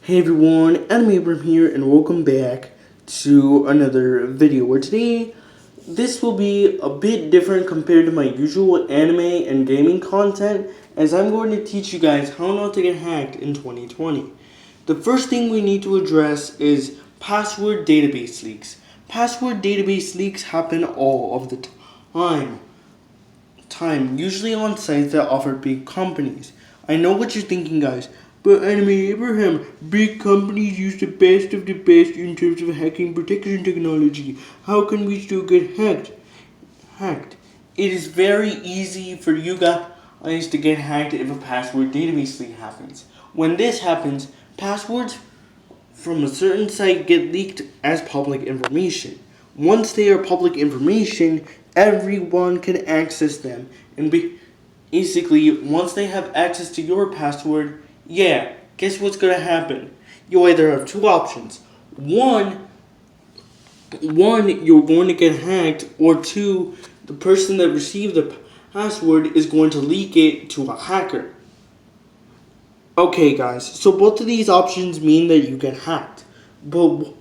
Hey everyone, Adam Abram here, and welcome back to another video where today this will be a bit different compared to my usual anime and gaming content, as I'm going to teach you guys how not to get hacked in 2020. The first thing we need to address is password database leaks. Password database leaks happen all of the time, usually on sites that offer big companies. I know what you're thinking, guys, but Anime Abraham, big companies use the best of the best in terms of hacking protection technology. How can we still get hacked? It is very easy for you guys to get hacked if a password database leak happens. When this happens, passwords from a certain site get leaked as public information. Once they are public information, everyone can access them. And basically, once they have access to your password, guess what's going to happen? You either have two options. One, you're going to get hacked, or two, the person that received the password is going to leak it to a hacker. Okay, guys, so both of these options mean that you get hacked. But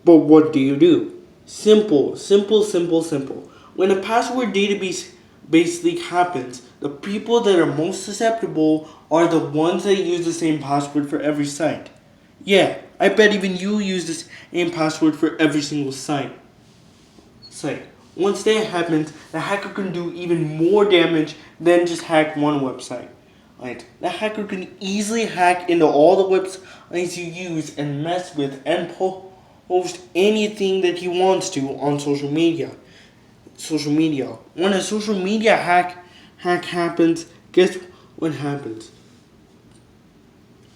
what do you do? Simple. When a password database leak happens, the people that are most susceptible are the ones that use the same password for every site. Yeah, I bet even you use the same password for every single site. Once that happens, the hacker can do even more damage than just hack one website. Right. The hacker can easily hack into all the websites you use and mess with and post anything that he wants to on social media. When a social media hack happens, guess what happens?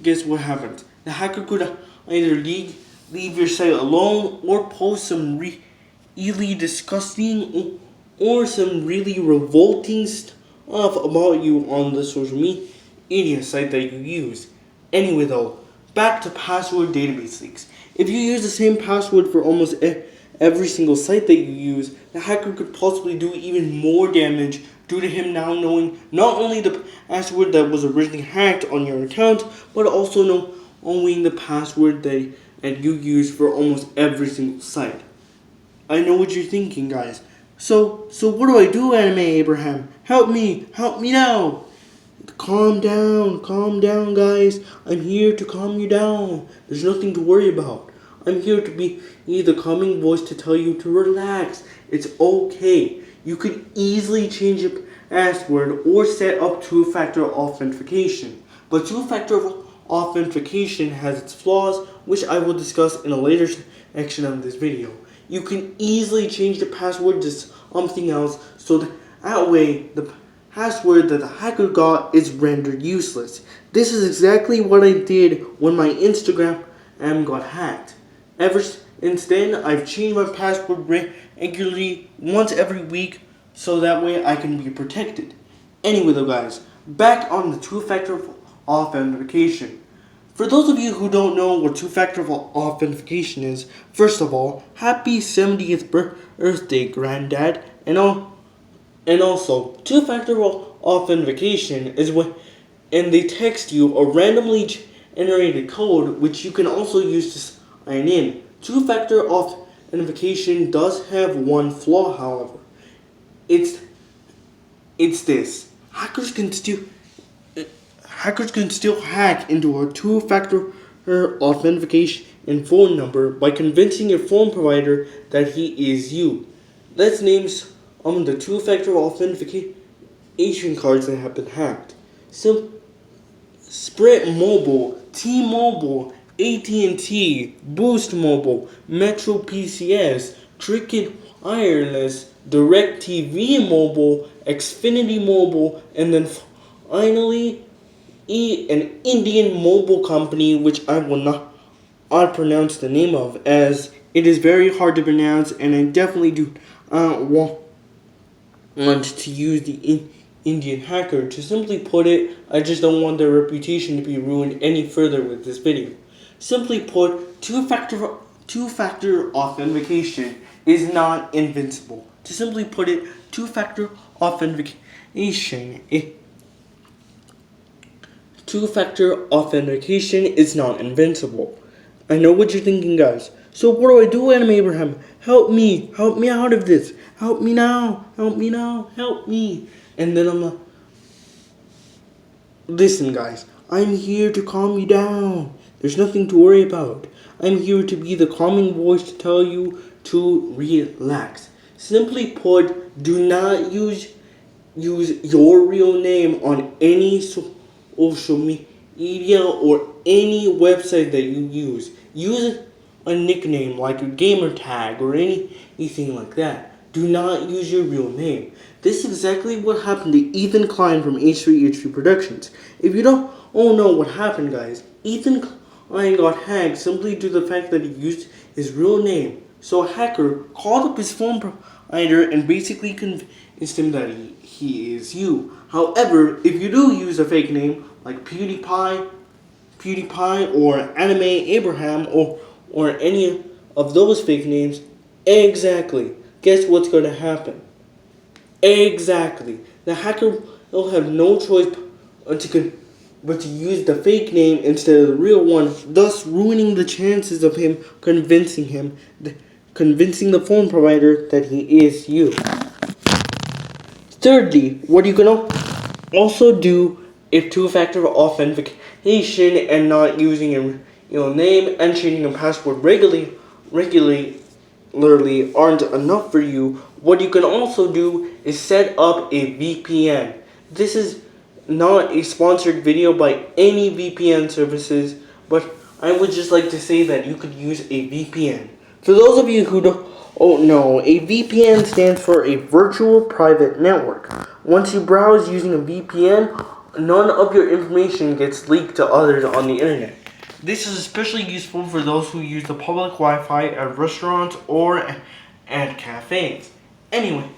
The hacker could either leave your site alone or post some really disgusting or some really revolting stuff about you on the social media site that you use. Anyway though, back to password database leaks. If you use the same password for almost every single site that you use, the hacker could possibly do even more damage due to him now knowing not only the password that was originally hacked on your account, but also knowing the password that you use for almost every single site. I know what you're thinking, guys. So what do I do, Anime Abraham? Help me now. Calm down, guys. I'm here to calm you down. There's nothing to worry about. I'm here to be the calming voice to tell you to relax. It's okay. You could easily change your password or set up two-factor authentication. But two-factor authentication has its flaws, which I will discuss in a later section of this video. You can easily change the password to something else, so that way the password that the hacker got is rendered useless. This is exactly what I did when my Instagram got hacked. Ever since then, I've changed my password regularly once every week, so that way I can be protected. Anyway though, guys, back on the two-factor authentication. For those of you who don't know what two-factor authentication is, first of all, happy 70th birthday, Granddad. And also, two-factor authentication is when they text you a randomly generated code, which you can also use to sign in. Two-factor authentication does have one flaw, however. It's this. Hackers can still hack into a two-factor authentication phone number by convincing your phone provider that he is you. Let's name some of the two-factor authentication cards that have been hacked. Sprint Mobile, T-Mobile, AT&T, Boost Mobile, Metro PCS, Cricket Wireless, DirecTV Mobile, Xfinity Mobile, and then finally an Indian mobile company, which I will not pronounce the name of, as it is very hard to pronounce, and I definitely do want to use the Indian hacker. To simply put it, I just don't want their reputation to be ruined any further with this video. Simply put, two-factor authentication is not invincible. To simply put it, two-factor authentication two-factor authentication is not invincible. I know what you're thinking, guys. So what do I do, Anime Abraham? Help me out of this. Help me now, help me. And then I'm like, listen, guys, I'm here to calm you down. There's nothing to worry about. I'm here to be the calming voice to tell you to relax. Simply put, do not use your real name on any social media or any website that you use. Use a nickname like a gamer tag or anything like that. Do not use your real name. This is exactly what happened to Ethan Klein from H3H3 Productions. If you don't know what happened, guys, Ethan Klein got hacked simply due to the fact that he used his real name. So a hacker called up his phone provider and basically convinced him that he is you. However, if you do use a fake name like PewDiePie or Anime Abraham or any of those fake names, exactly, guess what's going to happen? Exactly. The hacker will have no choice but to use the fake name instead of the real one, thus ruining the chances of him convincing the phone provider that he is you. Thirdly, what you can also do if two-factor authentication and not using your name and changing a password regularly aren't enough for you, what you can also do is set up a VPN. This is not a sponsored video by any VPN services, but I would just like to say that you could use a VPN. For those of you who don't know, a VPN stands for a virtual private network. Once you browse using a VPN, none of your information gets leaked to others on the internet. This is especially useful for those who use the public Wi-Fi at restaurants or at cafes. Anyway,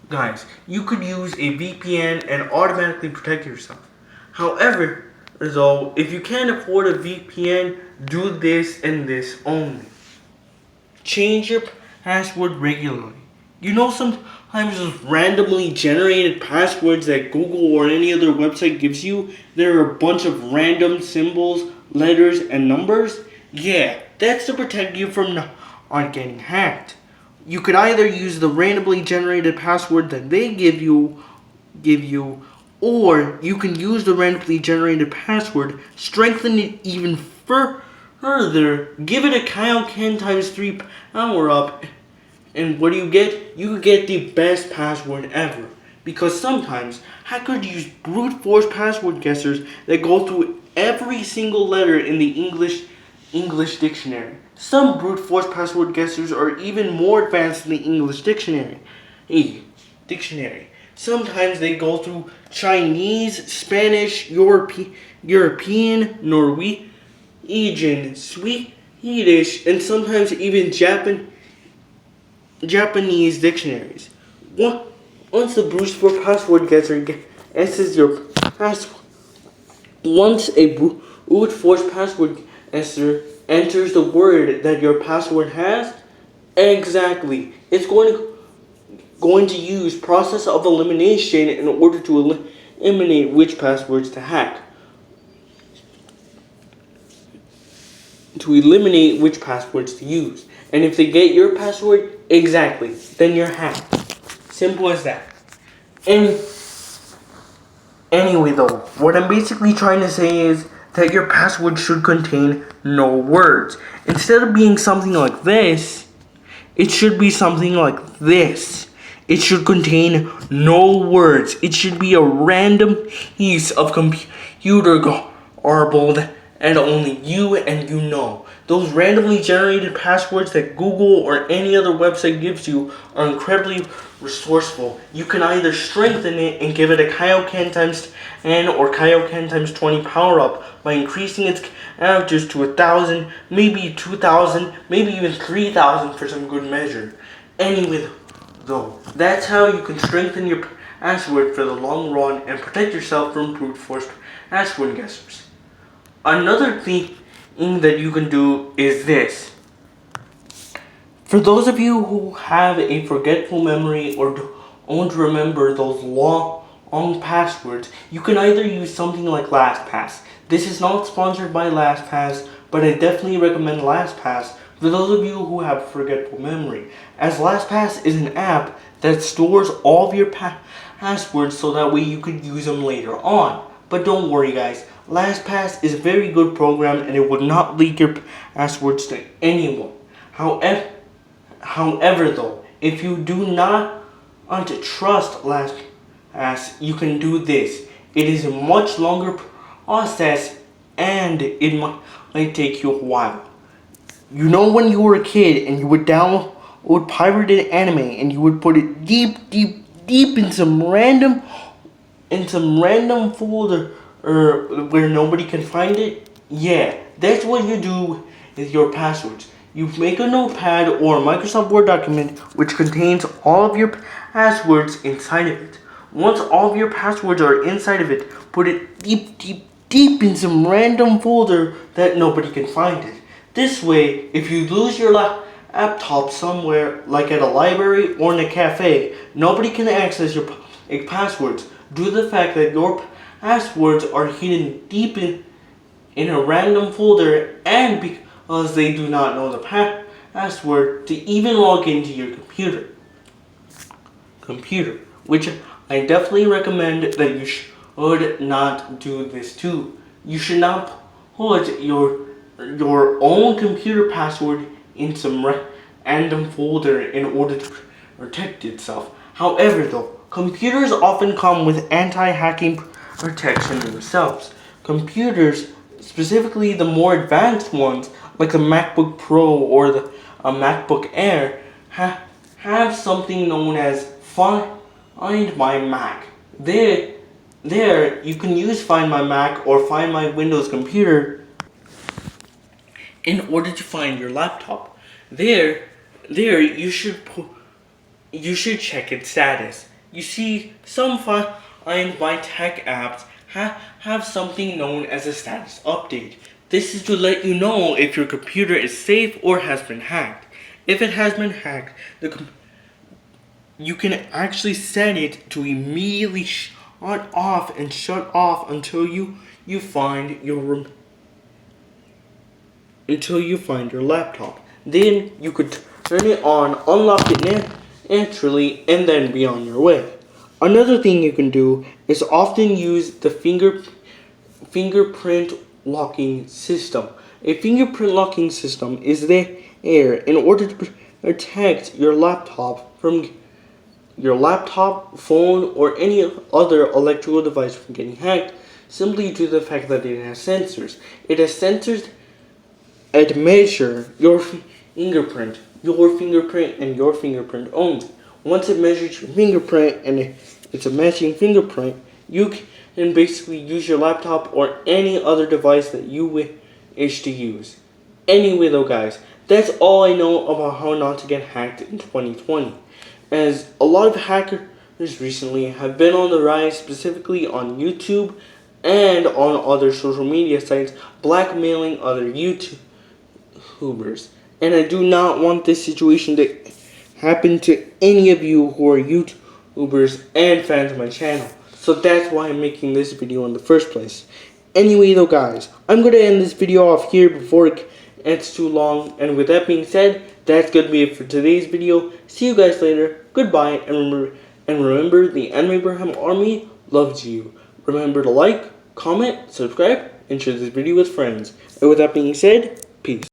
guys, you could use a VPN and automatically protect yourself. However, though, if you can't afford a VPN, do this and this only. Change your password regularly. You know, sometimes those randomly generated passwords that Google or any other website gives you, there are a bunch of random symbols, letters, and numbers. Yeah, that's to protect you from not getting hacked. You could either use the randomly generated password that they give you, or you can use the randomly generated password, strengthen it even further, give it a Kaioken times 3 power up, and what do you get? You get the best password ever. Because sometimes hackers use brute force password guessers that go through every single letter in the English dictionary. Some brute force password guessers are even more advanced than the English dictionary. Sometimes they go through Chinese, Spanish, European, Norwegian, Swedish, and sometimes even Japanese dictionaries. Once the brute force password guesser guesses your password, once a brute force password guesser enters the word that your password has, exactly, it's going to use process of elimination in order to eliminate which passwords to hack. To eliminate which passwords to use. And if they get your password, exactly, then you're hacked. Simple as that. Anyway though, what I'm basically trying to say is that your password should contain no words. Instead of being something like this, it should be something like this. It should contain no words. It should be a random piece of computer garbled and only you and you know. Those randomly generated passwords that Google or any other website gives you are incredibly resourceful. You can either strengthen it and give it a Kaioken times 10 or Kaioken times 20 power up by increasing its characters to 1,000, maybe 2,000, maybe even 3,000 for some good measure. Anyway, though, that's how you can strengthen your password for the long run and protect yourself from brute force password guessers. Another thing that you can do is this. For those of you who have a forgetful memory or don't remember those long on passwords, you can either use something like LastPass. This is not sponsored by LastPass, but I definitely recommend LastPass for those of you who have forgetful memory, as LastPass is an app that stores all of your passwords so that way you could use them later on. But don't worry guys, LastPass is a very good program and it will not leak your passwords to anyone. However though, if you do not want to trust LastPass, you can do this. It is a much longer process and it might take you a while. You know when you were a kid and you would download pirated anime and you would put it deep in some random folder where nobody can find it? Yeah, that's what you do with your passwords. You make a notepad or a Microsoft Word document which contains all of your passwords inside of it. Once all of your passwords are inside of it, put it deep in some random folder that nobody can find it. This way, if you lose your laptop somewhere, like at a library or in a cafe, nobody can access your passwords due to the fact that your passwords are hidden deep in a random folder, and because they do not know the password to even log into your computer, which I definitely recommend that you should not do this too. You should not put your own computer password in some random folder in order to protect itself. However though, computers often come with anti-hacking protection themselves. Computers, specifically the more advanced ones like the MacBook Pro or the MacBook Air, have something known as Find My Mac. There you can use Find My Mac or Find My Windows Computer in order to find your laptop. There you should check its status. You see, some Find My Tech apps have something known as a status update. This is to let you know if your computer is safe or has been hacked. If it has been hacked, you can actually set it to immediately shut off until you find your laptop. Then you could turn it on, unlock it naturally, and then be on your way. Another thing you can do is often use the fingerprint locking system. A fingerprint locking system is there in order to protect your laptop from your laptop, phone, or any other electrical device from getting hacked, simply due to the fact that it has sensors. It has sensors that measure your fingerprint and your fingerprint only. Once it measures your fingerprint and it's a matching fingerprint, you can basically use your laptop or any other device that you wish to use. Anyway though guys, that's all I know about how not to get hacked in 2020. As a lot of hackers recently have been on the rise, specifically on YouTube and on other social media sites, blackmailing other YouTubers. And I do not want this situation to happen to any of you who are YouTubers and fans of my channel. So that's why I'm making this video in the first place. Anyway though guys, I'm going to end this video off here before it gets too long. And with that being said, that's going to be it for today's video. See you guys later. Goodbye, and remember the Anime Abraham Army loves you. Remember to like, comment, subscribe, and share this video with friends. And with that being said, peace.